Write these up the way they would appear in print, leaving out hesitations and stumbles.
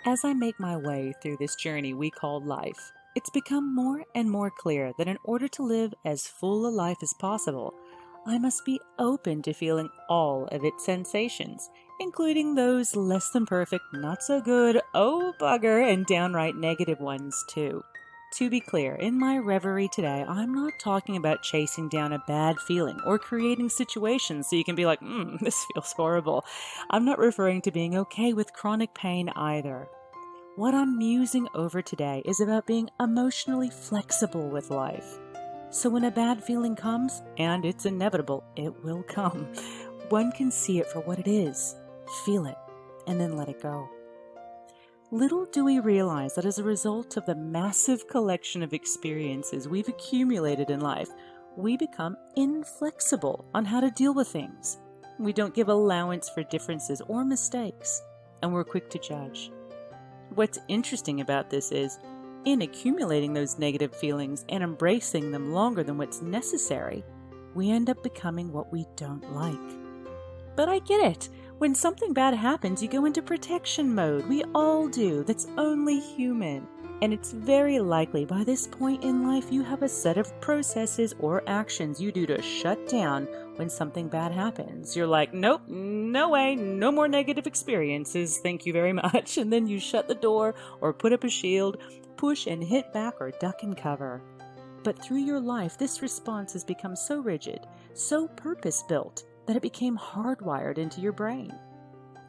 As I make my way through this journey we call life, it's become more and more clear that in order to live as full a life as possible, I must be open to feeling all of its sensations, including those less than perfect, not so good, oh bugger, and downright negative ones too. To be clear, in my reverie today, I'm not talking about chasing down a bad feeling or creating situations so you can be like, this feels horrible. I'm not referring to being okay with chronic pain either. What I'm musing over today is about being emotionally flexible with life. So when a bad feeling comes, and it's inevitable, it will come, one can see it for what it is, feel it, and then let it go. Little do we realize that as a result of the massive collection of experiences we've accumulated in life, we become inflexible on how to deal with things. We don't give allowance for differences or mistakes, and we're quick to judge. What's interesting about this is, in accumulating those negative feelings and embracing them longer than what's necessary, we end up becoming what we don't like. But I get it. When something bad happens, you go into protection mode. We all do. That's only human. And it's very likely by this point in life you have a set of processes or actions you do to shut down when something bad happens. You're like, nope, no way, no more negative experiences, thank you very much. And then you shut the door or put up a shield, push and hit back or duck and cover. But through your life, this response has become so rigid, so purpose-built, that it became hardwired into your brain.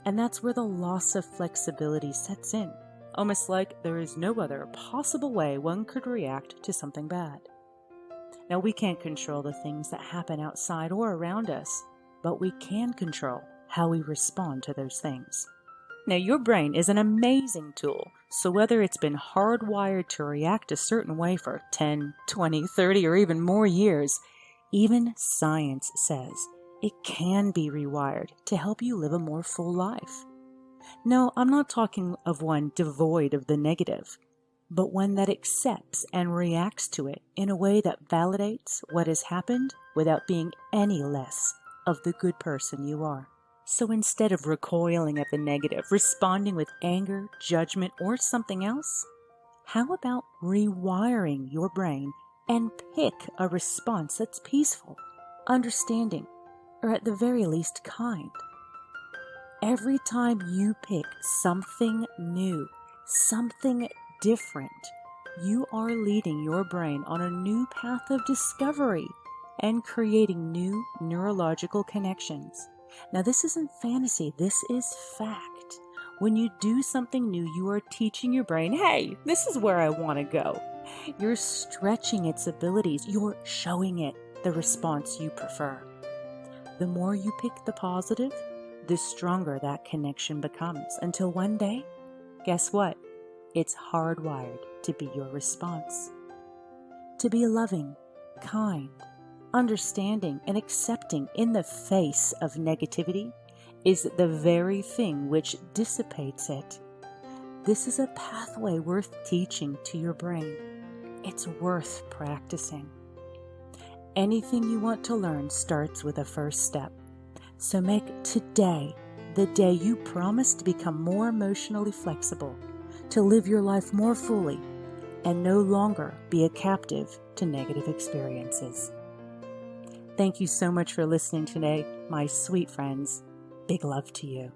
And that's where the loss of flexibility sets in, almost like there is no other possible way one could react to something bad. Now, we can't control the things that happen outside or around us, but we can control how we respond to those things. Now, your brain is an amazing tool, so whether it's been hardwired to react a certain way for 10, 20, 30, or even more years, even science says it can be rewired to help you live a more full life. No, I'm not talking of one devoid of the negative, but one that accepts and reacts to it in a way that validates what has happened without being any less of the good person you are. So instead of recoiling at the negative, responding with anger, judgment, or something else, how about rewiring your brain and pick a response that's peaceful, understanding, or at the very least kind? Every time you pick something new, something different, you are leading your brain on a new path of discovery and creating new neurological connections. Now, this isn't fantasy, this is fact. When you do something new, you are teaching your brain, hey, this is where I want to go. You're stretching its abilities, you're showing it the response you prefer. The more you pick the positive, the stronger that connection becomes, until one day, guess what? It's hardwired to be your response. To be loving, kind, understanding, and accepting in the face of negativity is the very thing which dissipates it. This is a pathway worth teaching to your brain. It's worth practicing. Anything you want to learn starts with a first step. So make today the day you promise to become more emotionally flexible, to live your life more fully, and no longer be a captive to negative experiences. Thank you so much for listening today, my sweet friends. Big love to you.